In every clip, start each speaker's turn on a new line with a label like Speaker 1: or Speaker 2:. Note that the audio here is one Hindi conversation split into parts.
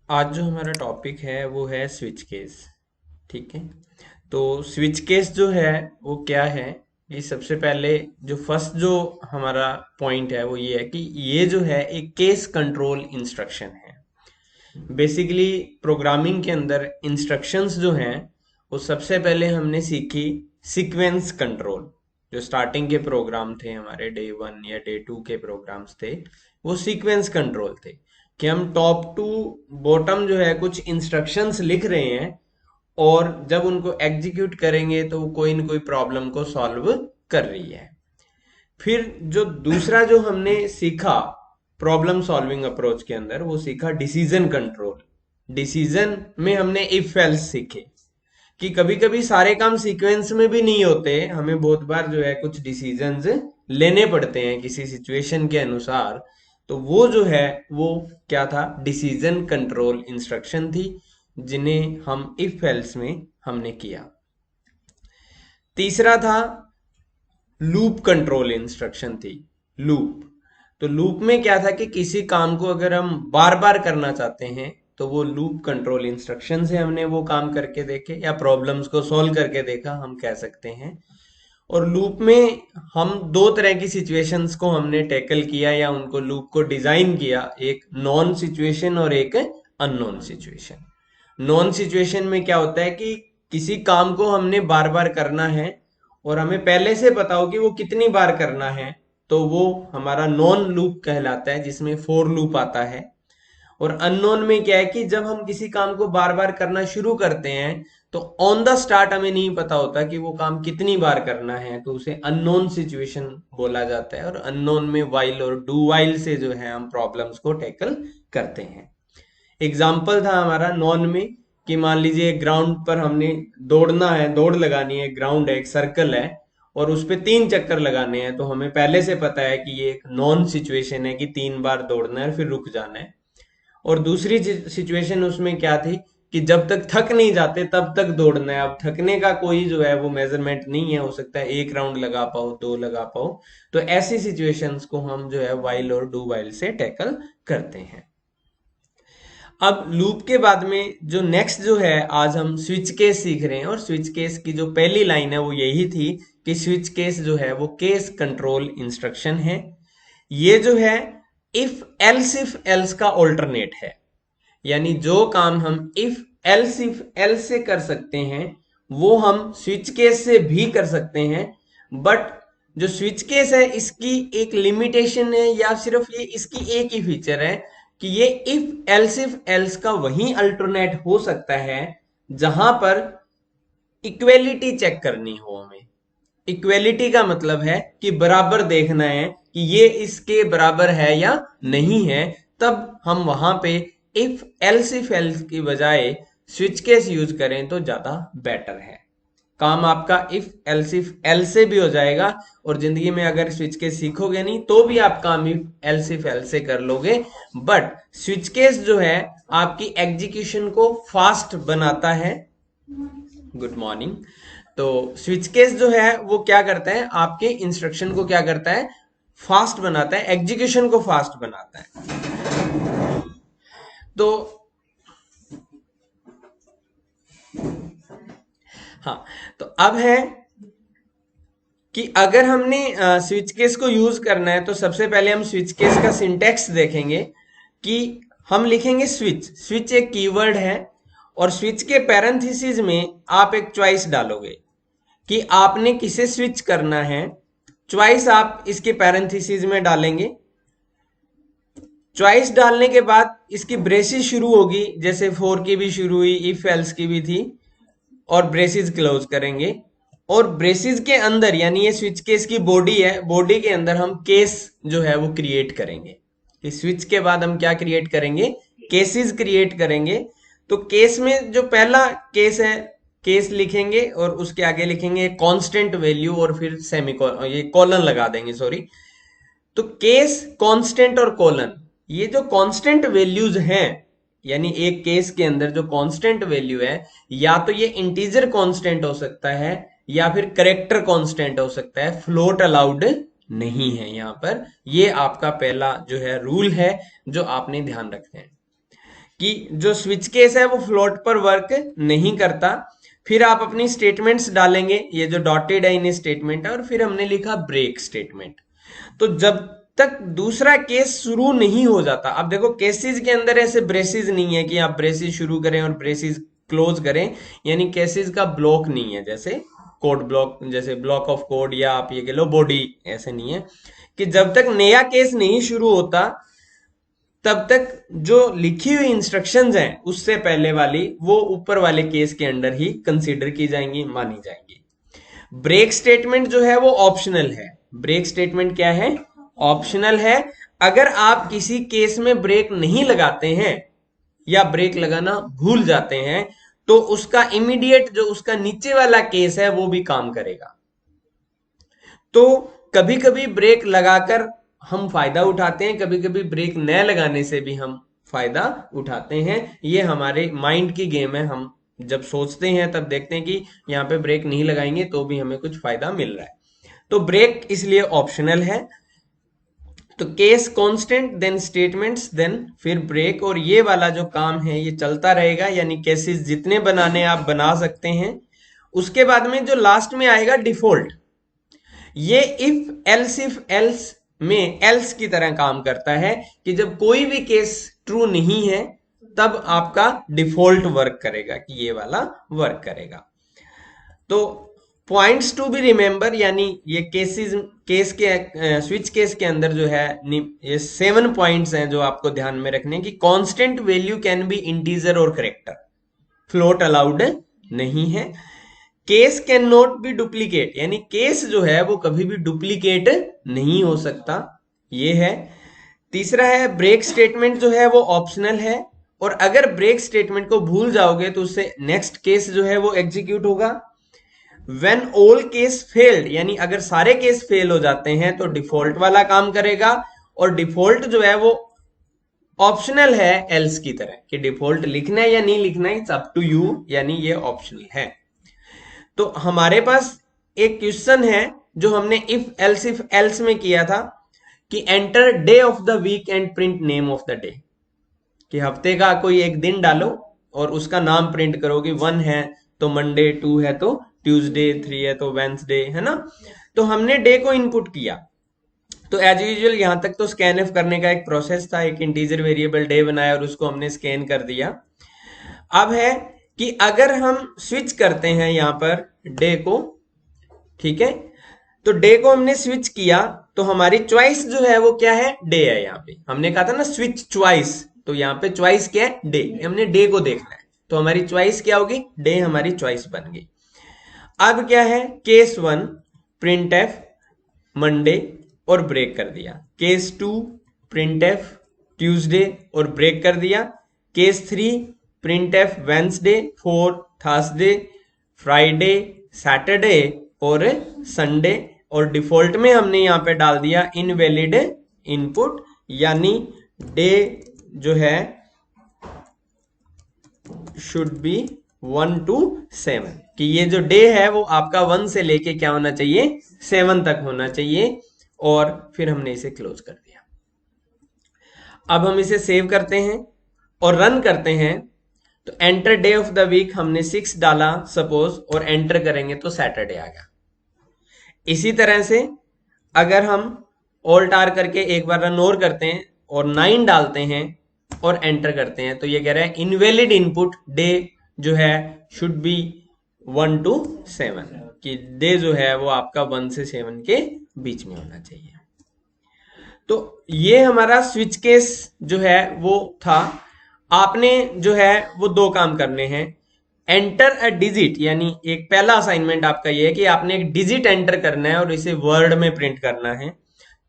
Speaker 1: आज जो हमारा टॉपिक है वो है स्विच केस। ठीक है। तो स्विच केस जो है वो क्या है कि सबसे पहले जो फर्स्ट जो हमारा पॉइंट है वो ये है कि ये जो है एक केस कंट्रोल इंस्ट्रक्शन है। बेसिकली प्रोग्रामिंग के अंदर इंस्ट्रक्शंस जो हैं वो सबसे पहले हमने सीखी सीक्वेंस कंट्रोल। जो स्टार्टिंग के प्रोग्राम थे हमारे डे वन या डे टू के प्रोग्राम्स थे वो सीक्वेंस कंट्रोल थे कि हम टॉप टू बॉटम जो है कुछ इंस्ट्रक्शंस लिख रहे हैं और जब उनको एग्जीक्यूट करेंगे तो वो कोई ना कोई प्रॉब्लम को सॉल्व कर रही है। फिर जो दूसरा जो हमने सीखा प्रॉब्लम सॉल्विंग अप्रोच के अंदर वो सीखा डिसीजन कंट्रोल। डिसीजन में हमने इफ एल्स सीखे कि कभी कभी सारे काम सीक्वेंस में भी नहीं होते, हमें बहुत बार जो है कुछ डिसीजंस लेने पड़ते हैं किसी सिचुएशन के अनुसार। तो वो जो है वो क्या था, डिसीजन कंट्रोल इंस्ट्रक्शन थी जिन्हें हम इफ एल्स में हमने किया। तीसरा था लूप कंट्रोल इंस्ट्रक्शन थी। लूप, तो लूप में क्या था कि किसी काम को अगर हम बार बार करना चाहते हैं तो वो लूप कंट्रोल इंस्ट्रक्शन से हमने वो काम करके देखे या प्रॉब्लम्स को सॉल्व करके देखा, हम कह सकते हैं। और लूप में हम दो तरह की सिचुएशंस को हमने टैकल किया या उनको लूप को डिजाइन किया, एक नॉन सिचुएशन और एक अननोन सिचुएशन। नॉन सिचुएशन में क्या होता है कि किसी काम को हमने बार बार करना है और हमें पहले से पता हो कि वो कितनी बार करना है, तो वो हमारा नॉन लूप कहलाता है जिसमें फोर लूप आता है। और अननोन में क्या है कि जब हम किसी काम को बार बार करना शुरू करते हैं तो ऑन द स्टार्ट हमें नहीं पता होता कि वो काम कितनी बार करना है, तो उसे अननोन सिचुएशन बोला जाता है। और अननोन में वाइल और डू वाइल से जो है हम प्रॉब्लम्स को टैकल करते हैं। एग्जाम्पल था हमारा नॉन में कि मान लीजिए ग्राउंड पर हमने दौड़ना है, दौड़ लगानी है, ग्राउंड है, एक सर्कल है और उस पे 3 चक्कर लगाने हैं, तो हमें पहले से पता है कि ये एक नॉन सिचुएशन है कि 3 बार दौड़ना है फिर रुक जाना है। और दूसरी सिचुएशन उसमें क्या थी कि जब तक थक नहीं जाते तब तक दौड़ना है। अब थकने का कोई जो है वो मेजरमेंट नहीं है, हो सकता है 1 राउंड लगा पाओ, 2 लगा पाओ। तो ऐसी सिचुएशंस को हम जो है वाइल और डू वाइल से टैकल करते हैं। अब लूप के बाद में जो नेक्स्ट जो है आज हम स्विच केस सीख रहे हैं और स्विच केस की जो पहली लाइन है वो यही थी कि स्विच केस जो है वो केस कंट्रोल इंस्ट्रक्शन है। ये जो है इफ एल्स का ऑल्टरनेट है, यानी जो काम हम इफ एल्स से कर सकते हैं वो हम स्विच केस से भी कर सकते हैं। बट जो स्विच केस है इसकी एक लिमिटेशन है या सिर्फ ये इसकी एक ही फीचर है कि ये इफ एल्स का वही अल्टरनेट हो सकता है जहां पर इक्वेलिटी चेक करनी हो हमें। इक्वेलिटी का मतलब है कि बराबर देखना है कि ये इसके बराबर है या नहीं है, तब हम वहां पे इफ एल्स की बजाय स्विच केस यूज करें तो ज्यादा बेटर है। काम आपका इफ एल से भी हो जाएगा और जिंदगी में अगर स्विच केस सीखोगे नहीं तो भी आप काम इफ एल से कर लोगे। बट स्विच केस जो है आपकी एग्जीक्यूशन को फास्ट बनाता है। Good morning. तो स्विच केस जो है वो क्या करता है, आपके इंस्ट्रक्शन को क्या करता है, फास्ट बनाता है, एग्जीक्यूशन को फास्ट बनाता है। तो हाँ, तो अब है कि अगर हमने स्विच केस को यूज करना है तो सबसे पहले हम स्विच केस का सिंटेक्स देखेंगे कि हम लिखेंगे स्विच। स्विच एक कीवर्ड है और स्विच के पैरेंथेसिस में आप एक चॉइस डालोगे कि आपने किसे स्विच करना है। चॉइस आप इसके पैरेंथेसिस में डालेंगे। चॉइस डालने के बाद इसकी ब्रेसेस शुरू होगी, जैसे फॉर की भी शुरू हुई, इफ एल्स की भी थी, और ब्रेसेस क्लोज करेंगे। और ब्रेसेस के अंदर यानी ये स्विच केस की बॉडी है, बॉडी के अंदर हम केस जो है वो क्रिएट करेंगे। इस स्विच के बाद हम क्या क्रिएट करेंगे, केसेस क्रिएट करेंगे। तो केस में जो पहला केस है, केस लिखेंगे और उसके आगे लिखेंगे कांस्टेंट वैल्यू और फिर सेमीकोलन, ये कॉलन लगा देंगे, सॉरी। तो केस, कांस्टेंट और कॉलन, ये जो कांस्टेंट वैल्यूज हैं, यानी एक केस के अंदर जो कांस्टेंट वैल्यू है, या तो ये इंटीजर कांस्टेंट हो सकता है या फिर करेक्टर कांस्टेंट हो सकता है, फ्लोट अलाउड नहीं है यहाँ पर। ये आपका पहला जो है रूल है जो आपने ध्यान रखना है कि जो स्विच केस है वो फ्लोट पर वर्क नहीं करता। फिर आप अपनी स्टेटमेंट्स डालेंगे, ये जो डॉटेड है इन स्टेटमेंट है, और फिर हमने लिखा ब्रेक स्टेटमेंट। तो जब तक दूसरा केस शुरू नहीं हो जाता, अब देखो केसेस के अंदर ऐसे ब्रेसेस नहीं है कि आप ब्रेसेस शुरू करें और ब्रेसेस क्लोज करें, यानी केसेस का ब्लॉक नहीं है, जैसे कोड ब्लॉक, जैसे ब्लॉक ऑफ कोड, या आप ये कह लो बॉडी, ऐसे नहीं है कि जब तक नया केस नहीं शुरू होता तब तक जो लिखी हुई इंस्ट्रक्शंस हैं उससे पहले वाली वो ऊपर वाले केस के अंडर ही कंसीडर की जाएंगी, मानी जाएंगी। ब्रेक स्टेटमेंट जो है वो ऑप्शनल है। ब्रेक स्टेटमेंट क्या है? ऑप्शनल है। अगर आप किसी केस में ब्रेक नहीं लगाते हैं या ब्रेक लगाना भूल जाते हैं तो उसका इमीडिएट जो उसका नीचे वाला केस है वो भी काम करेगा। तो कभी कभी ब्रेक लगाकर हम फायदा उठाते हैं, कभी कभी ब्रेक न लगाने से भी हम फायदा उठाते हैं। ये हमारे माइंड की गेम है। हम जब सोचते हैं तब देखते हैं कि यहाँ पे ब्रेक नहीं लगाएंगे तो भी हमें कुछ फायदा मिल रहा है। तो ब्रेक इसलिए ऑप्शनल है। तो case constant, then statements, then फिर ब्रेक, और ये वाला जो काम है ये चलता रहेगा, यानी केसेस जितने बनाने आप बना सकते हैं। उसके बाद में जो लास्ट में आएगा डिफॉल्ट, ये इफ एल्स में एल्स की तरह काम करता है कि जब कोई भी केस ट्रू नहीं है तब आपका डिफॉल्ट वर्क करेगा, कि ये वाला वर्क करेगा। तो पॉइंट्स टू बी रिमेंबर, यानी ये केस के स्विच केस के अंदर जो है ये 7 पॉइंट्स हैं जो आपको ध्यान में रखने की। Constant value can be integer और करेक्टर, फ्लोट अलाउड नहीं है। Case can not be duplicate, यानी केस जो है वो कभी भी डुप्लीकेट नहीं हो सकता, ये है। तीसरा है ब्रेक स्टेटमेंट जो है वो ऑप्शनल है, और अगर ब्रेक स्टेटमेंट को भूल जाओगे तो उससे नेक्स्ट केस जो है वो एग्जीक्यूट होगा। व्हेन ऑल केस फेल्ड, यानी अगर सारे केस फेल हो जाते हैं तो डिफॉल्ट वाला काम करेगा, और डिफॉल्ट जो है वो ऑप्शनल है एल्स की तरह, कि डिफॉल्ट लिखना है या नहीं लिखना है, इट्स अप टू यू, यानी ये ऑप्शनल है। तो हमारे पास एक क्वेश्चन है जो हमने इफ एल्स में किया था, कि enter day of the week and print name of the day, कि हफ्ते का कोई एक दिन डालो और उसका नाम प्रिंट करो, कि 1 है तो मंडे, 2 है तो ट्यूसडे, 3 है तो वेंसडे, है ना। तो हमने डे को इनपुट किया। तो एज यूजुअल यहां तक तो स्कैन एफ करने का एक प्रोसेस था, एक इंटीजर वेरिएबल डे बनाया और उसको हमने स्कैन कर दिया। अब है कि अगर हम स्विच करते हैं यहां पर डे को, ठीक है, तो डे को हमने स्विच किया तो हमारी चॉइस जो है वो क्या है? डे है। यहाँ पे हमने कहा था ना स्विच चॉइस, तो यहाँ पे चॉइस क्या है? डे। हमने डे को देखना है तो हमारी चॉइस क्या होगी? डे हमारी चॉइस बन गई। अब क्या है? केस 1 प्रिंट एफ मंडे और ब्रेक कर दिया। केस 2 प्रिंट एफ ट्यूसडे और ब्रेक कर दिया। Case 3 print F Wednesday, 4 Thursday, Friday, Saturday और संडे, और डिफॉल्ट में हमने यहां पे डाल दिया इनवैलिड इनपुट, यानी डे जो है शुड बी 1 to 7, कि ये जो डे है वो आपका 1 से लेके क्या होना चाहिए? 7 तक होना चाहिए। और फिर हमने इसे क्लोज कर दिया। अब हम इसे सेव करते हैं और रन करते हैं। तो enter day of the week हमने 6 डाला सपोज, और एंटर करेंगे तो सैटरडे आ गया। इसी तरह से अगर हम ऑल्ट आर करके एक बार रन और करते हैं और 9 डालते हैं और एंटर करते हैं, तो ये कह रहा है इनवैलिड इनपुट, डे जो है शुड बी 1 to 7, कि डे जो है वो आपका 1 से 7 के बीच में होना चाहिए। तो ये हमारा स्विच केस जो है वो था। आपने जो है वो 2 काम करने हैं। एंटर अ डिजिट, यानी एक पहला असाइनमेंट आपका ये है कि आपने एक डिजिट एंटर करना है और इसे वर्ड में प्रिंट करना है,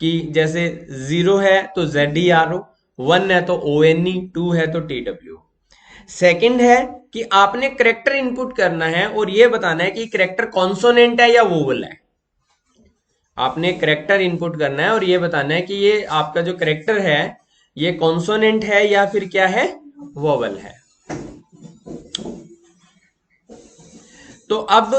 Speaker 1: कि जैसे 0 है तो ZERO, 1 है तो ONE, 2 है तो TW। सेकंड है कि आपने करेक्टर इनपुट करना है और ये बताना है कि करेक्टर कॉन्सोनेंट है या वोवल है। आपने करेक्टर इनपुट करना है और ये बताना है कि ये आपका जो करेक्टर है ये कॉन्सोनेंट है या फिर क्या है? वोवल है। तो अब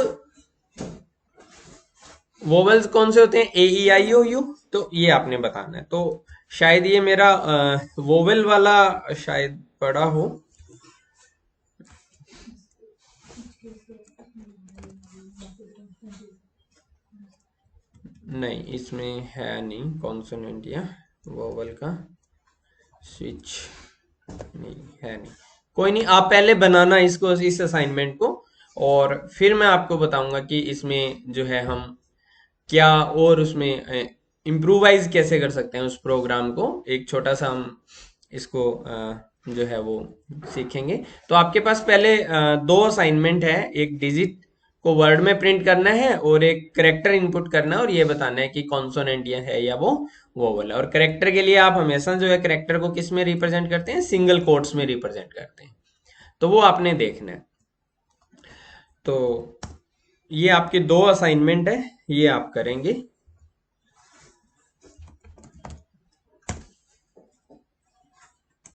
Speaker 1: वोवल्स कौन से होते हैं? A E I O U, तो ये आपने बताना है। तो शायद ये मेरा वोवेल वाला शायद पड़ा हो। नहीं, इसमें है नहीं कॉन्सोनेंट या वोवेल का स्विच, नहीं है नहीं। कोई नहीं, आप पहले बनाना इसको, इस असाइनमेंट को, और फिर मैं आपको बताऊंगा कि इसमें जो है हम क्या और उसमें इम्प्रूवाइज कैसे कर सकते हैं उस प्रोग्राम को। एक छोटा सा हम इसको जो है वो सीखेंगे। तो आपके पास पहले दो असाइनमेंट है, एक डिजिट को वर्ड में प्रिंट करना है और एक करेक्टर इनपुट करना है और ये बताना है कि कॉन्सोनेंट या है या वो वोवल है। और करेक्टर के लिए आप हमेशा जो है करेक्टर को किस में रिप्रेजेंट करते हैं, सिंगल कोट्स में रिप्रेजेंट करते हैं। तो वो आपने देखना है। तो ये आपके दो असाइनमेंट है, ये आप करेंगे।